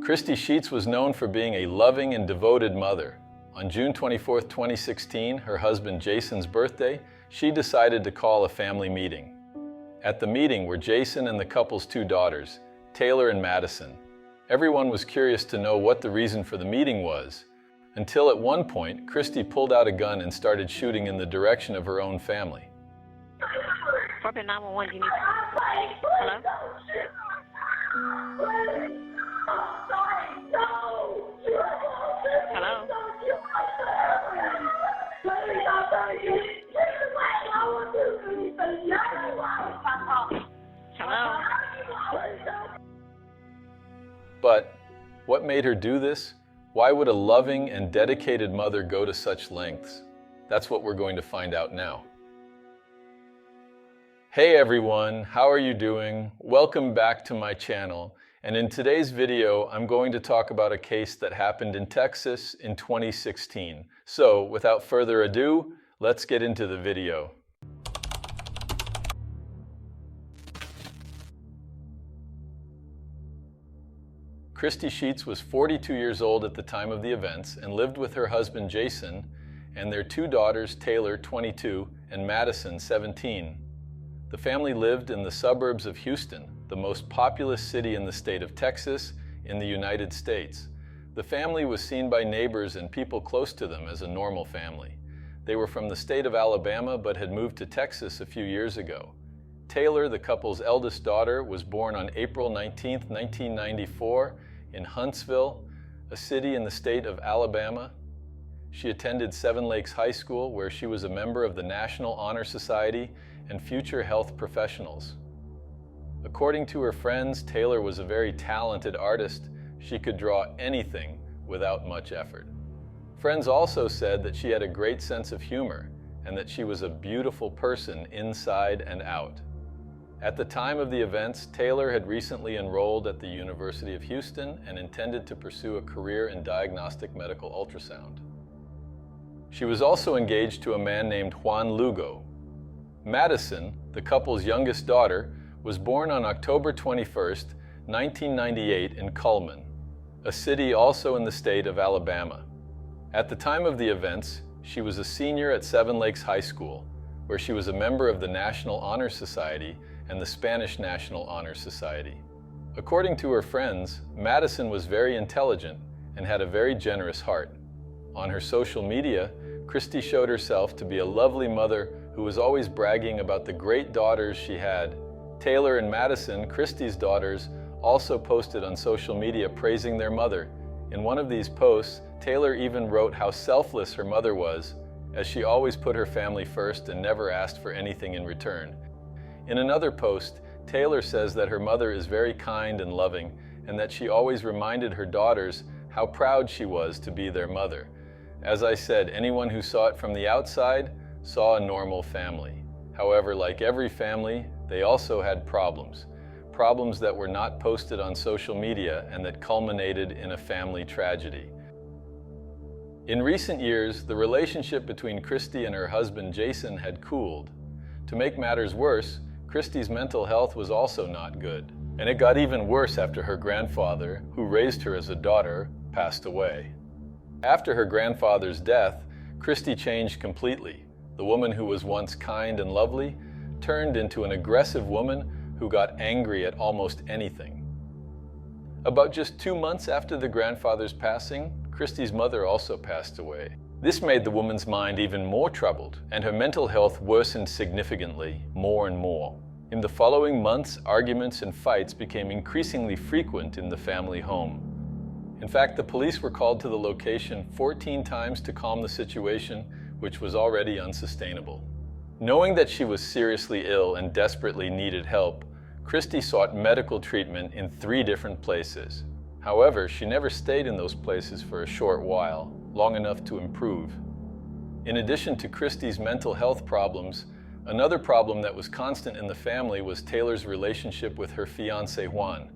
Christy Sheats was known for being a loving and devoted mother. On June 24, 2016, her husband Jason's birthday, she decided to call a family meeting. At the meeting were Jason and the couple's two daughters, Taylor and Madison. Everyone was curious to know what the reason for the meeting was, until at one point, Christy pulled out a gun and started shooting in the direction of her own family. 911, you need... Hello? Hello? Hello? But what made her do this? Why would a loving and dedicated mother go to such lengths? That's what we're going to find out now. Hey everyone, how are you doing? Welcome back to my channel. And in today's video, I'm going to talk about a case that happened in Texas in 2016. So without further ado, let's get into the video. Christy Sheats was 42 years old at the time of the events and lived with her husband Jason and their two daughters, Taylor, 22, and Madison, 17. The family lived in the suburbs of Houston, the most populous city in the state of Texas in the United States. The family was seen by neighbors and people close to them as a normal family. They were from the state of Alabama but had moved to Texas a few years ago. Taylor, the couple's eldest daughter, was born on April 19, 1994 in Huntsville, a city in the state of Alabama. She attended Seven Lakes High School, where she was a member of the National Honor Society and Future Health Professionals. According to her friends, Taylor was a very talented artist. She could draw anything without much effort. Friends also said that she had a great sense of humor and that she was a beautiful person inside and out. At the time of the events, Taylor had recently enrolled at the University of Houston and intended to pursue a career in diagnostic medical ultrasound. She was also engaged to a man named Juan Lugo. Madison, the couple's youngest daughter, was born on October 21, 1998 in Cullman, a city also in the state of Alabama. At the time of the events, she was a senior at Seven Lakes High School, where she was a member of the National Honor Society and the Spanish National Honor Society. According to her friends, Madison was very intelligent and had a very generous heart. On her social media, Christy showed herself to be a lovely mother who was always bragging about the great daughters she had. Taylor and Madison, Christy's daughters, also posted on social media praising their mother. In one of these posts, Taylor even wrote how selfless her mother was, as she always put her family first and never asked for anything in return. In another post, Taylor says that her mother is very kind and loving, and that she always reminded her daughters how proud she was to be their mother. As I said, anyone who saw it from the outside saw a normal family. However, like every family, they also had problems that were not posted on social media and that culminated in a family tragedy. In recent years, the relationship between Christy and her husband Jason had cooled. To make matters worse, Christy's mental health was also not good, and it got even worse after her grandfather, who raised her as a daughter, passed away. After her grandfather's death, Christy changed completely. The woman who was once kind and lovely turned into an aggressive woman who got angry at almost anything. About just 2 months after the grandfather's passing, Christy's mother also passed away. This made the woman's mind even more troubled, and her mental health worsened significantly, more and more. In the following months, arguments and fights became increasingly frequent in the family home. In fact, the police were called to the location 14 times to calm the situation, which was already unsustainable. Knowing that she was seriously ill and desperately needed help, Christy sought medical treatment in 3 different places. However, she never stayed in those places for a short while, long enough to improve. In addition to Christy's mental health problems, another problem that was constant in the family was Taylor's relationship with her fiancé Juan.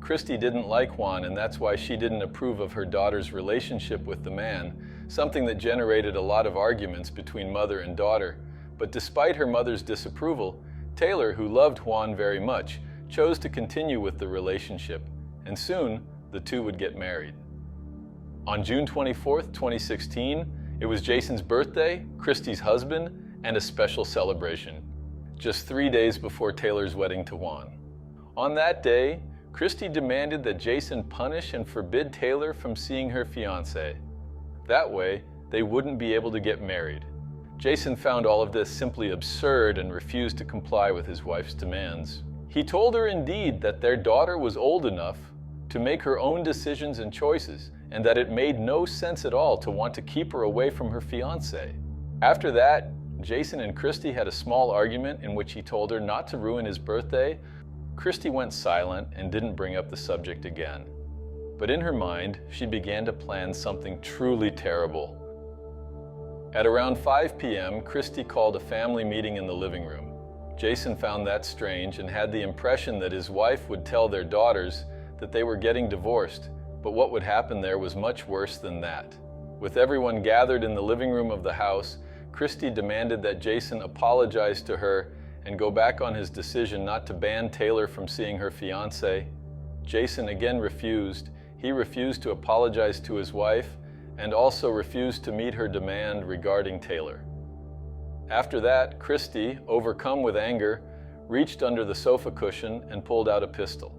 Christy didn't like Juan, and that's why she didn't approve of her daughter's relationship with the man, something that generated a lot of arguments between mother and daughter. But despite her mother's disapproval, Taylor, who loved Juan very much, chose to continue with the relationship, and soon the two would get married. On June 24th, 2016, it was Jason's birthday, Christy's husband, and a special celebration, just 3 days before Taylor's wedding to Juan. On that day, Christy demanded that Jason punish and forbid Taylor from seeing her fiancé. That way, they wouldn't be able to get married. Jason found all of this simply absurd and refused to comply with his wife's demands. He told her indeed that their daughter was old enough to make her own decisions and choices, and that it made no sense at all to want to keep her away from her fiancé. After that, Jason and Christy had a small argument in which he told her not to ruin his birthday. Christy went silent and didn't bring up the subject again. But in her mind, she began to plan something truly terrible. At around 5 p.m., Christy called a family meeting in the living room. Jason found that strange and had the impression that his wife would tell their daughters that they were getting divorced, but what would happen there was much worse than that. With everyone gathered in the living room of the house, Christy demanded that Jason apologize to her and go back on his decision not to ban Taylor from seeing her fiancé. Jason again refused. He refused to apologize to his wife and also refused to meet her demand regarding Taylor. After that, Christy, overcome with anger, reached under the sofa cushion and pulled out a pistol.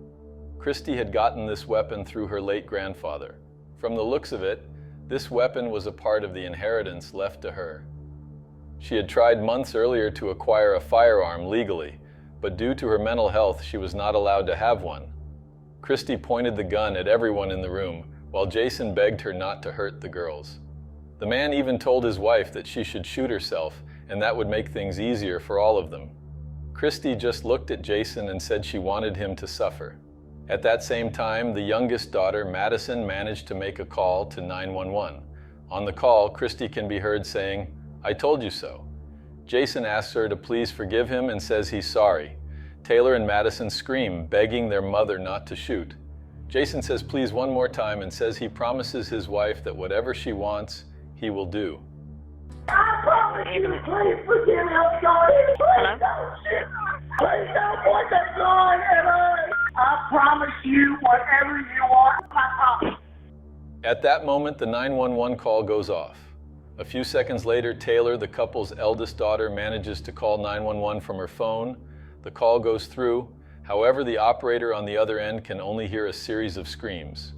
Christy had gotten this weapon through her late grandfather. From the looks of it, this weapon was a part of the inheritance left to her. She had tried months earlier to acquire a firearm legally, but due to her mental health, she was not allowed to have one. Christy pointed the gun at everyone in the room, while Jason begged her not to hurt the girls. The man even told his wife that she should shoot herself, and that would make things easier for all of them. Christy just looked at Jason and said she wanted him to suffer. At that same time, the youngest daughter, Madison, managed to make a call to 911. On the call, Christy can be heard saying, "I told you so." Jason asks her to please forgive him and says he's sorry. Taylor and Madison scream, begging their mother not to shoot. Jason says please one more time and says he promises his wife that whatever she wants, he will do. I promise you, please forgive me, I'm sorry. Please don't shoot me. Please don't point that gun at us. I promise you whatever you want, I promise. At that moment, the 911 call goes off. A few seconds later, Taylor, the couple's eldest daughter, manages to call 911 from her phone. The call goes through. However, the operator on the other end can only hear a series of screams.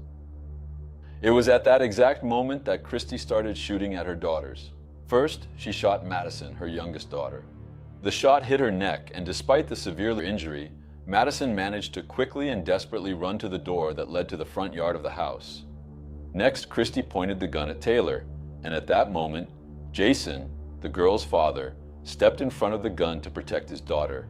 It was at that exact moment that Christy started shooting at her daughters. First, she shot Madison, her youngest daughter. The shot hit her neck, and despite the severe injury, Madison managed to quickly and desperately run to the door that led to the front yard of the house. Next, Christy pointed the gun at Taylor, and at that moment, Jason, the girl's father, stepped in front of the gun to protect his daughter.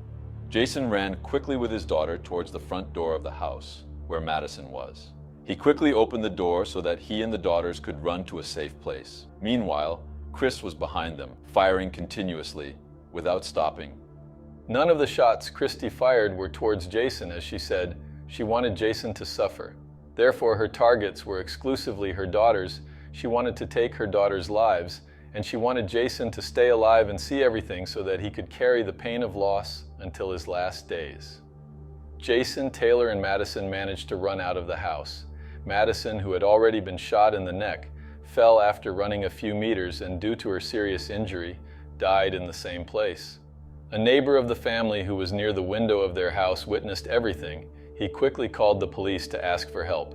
Jason ran quickly with his daughter towards the front door of the house, where Madison was. He quickly opened the door so that he and the daughters could run to a safe place. Meanwhile, Chris was behind them, firing continuously, without stopping. None of the shots Christy fired were towards Jason, as she said she wanted Jason to suffer. Therefore, her targets were exclusively her daughters. She wanted to take her daughters' lives, and she wanted Jason to stay alive and see everything so that he could carry the pain of loss until his last days. Jason, Taylor, and Madison managed to run out of the house. Madison, who had already been shot in the neck, fell after running a few meters and, due to her serious injury, died in the same place. A neighbor of the family who was near the window of their house witnessed everything. He quickly called the police to ask for help.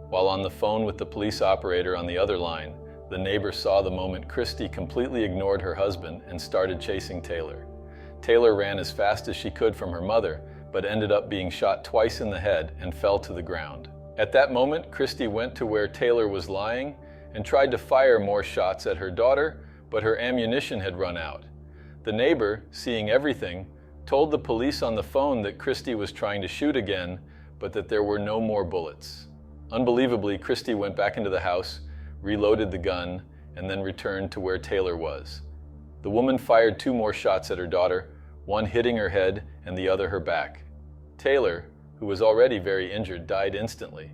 While on the phone with the police operator on the other line, the neighbor saw the moment Christy completely ignored her husband and started chasing Taylor. Taylor ran as fast as she could from her mother, but ended up being shot twice in the head and fell to the ground. At that moment, Christy went to where Taylor was lying and tried to fire more shots at her daughter, but her ammunition had run out. The neighbor, seeing everything, told the police on the phone that Christy was trying to shoot again, but that there were no more bullets. Unbelievably, Christy went back into the house, reloaded the gun, and then returned to where Taylor was. The woman fired 2 more shots at her daughter, one hitting her head and the other her back. Taylor, who was already very injured, died instantly.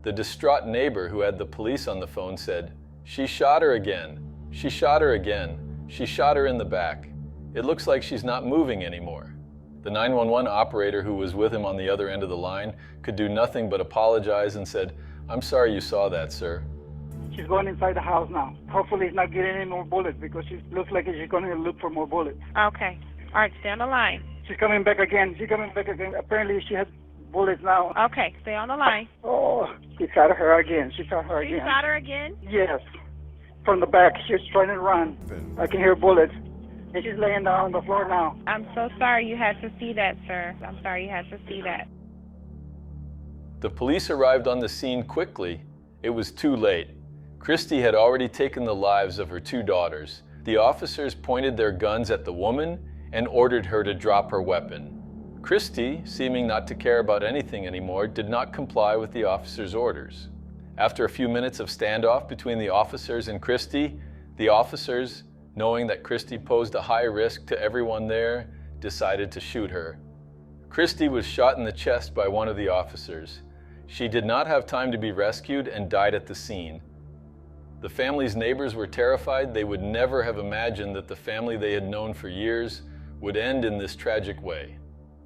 The distraught neighbor who had the police on the phone said, "She shot her again. She shot her again. She shot her in the back. It looks like she's not moving anymore." The 911 operator who was with him on the other end of the line could do nothing but apologize and said, I'm sorry you saw that, sir. She's going inside the house now. Hopefully he's not getting any more bullets because she looks like she's going to look for more bullets. Okay. All right, stay on the line. She's coming back again. Apparently she has bullets now. Okay, stay on the line. Oh, he shot her again. She shot her You again. shot her again? Yes. From the back. She's trying to run. I can hear bullets. And she's laying down on the floor now. I'm so sorry you had to see that, sir. I'm sorry you had to see that. The police arrived on the scene quickly. It was too late. Christy had already taken the lives of her 2 daughters. The officers pointed their guns at the woman and ordered her to drop her weapon. Christy, seeming not to care about anything anymore, did not comply with the officers' orders. After a few minutes of standoff between the officers and Christy, the officers, knowing that Christy posed a high risk to everyone there, decided to shoot her. Christy was shot in the chest by one of the officers. She did not have time to be rescued and died at the scene. The family's neighbors were terrified. They would never have imagined that the family they had known for years would end in this tragic way.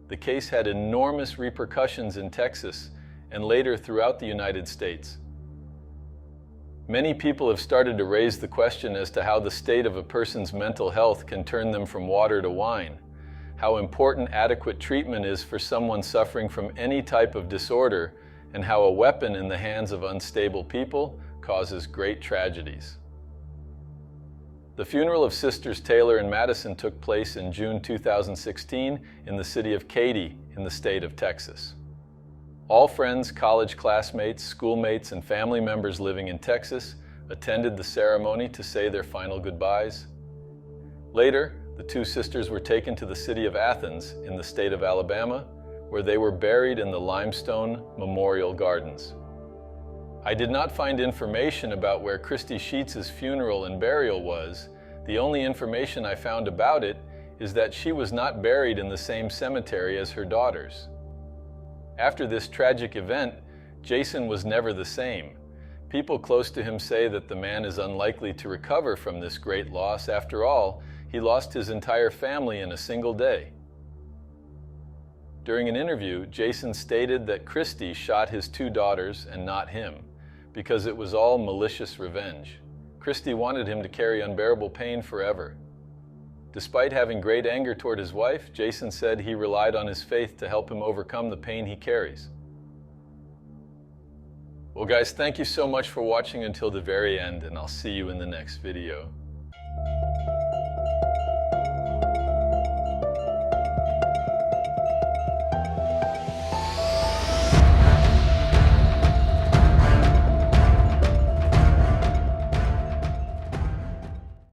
The case had enormous repercussions in Texas and later throughout the United States. Many people have started to raise the question as to how the state of a person's mental health can turn them from water to wine, how important adequate treatment is for someone suffering from any type of disorder, and how a weapon in the hands of unstable people causes great tragedies. The funeral of Sisters Taylor and Madison took place in June 2016 in the city of Katy in the state of Texas. All friends, college classmates, schoolmates, and family members living in Texas attended the ceremony to say their final goodbyes. Later, the 2 sisters were taken to the city of Athens in the state of Alabama, where they were buried in the limestone memorial gardens. I did not find information about where Christy Sheats' funeral and burial was. The only information I found about it is that she was not buried in the same cemetery as her daughters. After this tragic event, Jason was never the same. People close to him say that the man is unlikely to recover from this great loss. After all, he lost his entire family in a single day. During an interview, Jason stated that Christy shot his 2 daughters and not him, because it was all malicious revenge. Christy wanted him to carry unbearable pain forever. Despite having great anger toward his wife, Jason said he relied on his faith to help him overcome the pain he carries. Well guys, thank you so much for watching until the very end, and I'll see you in the next video.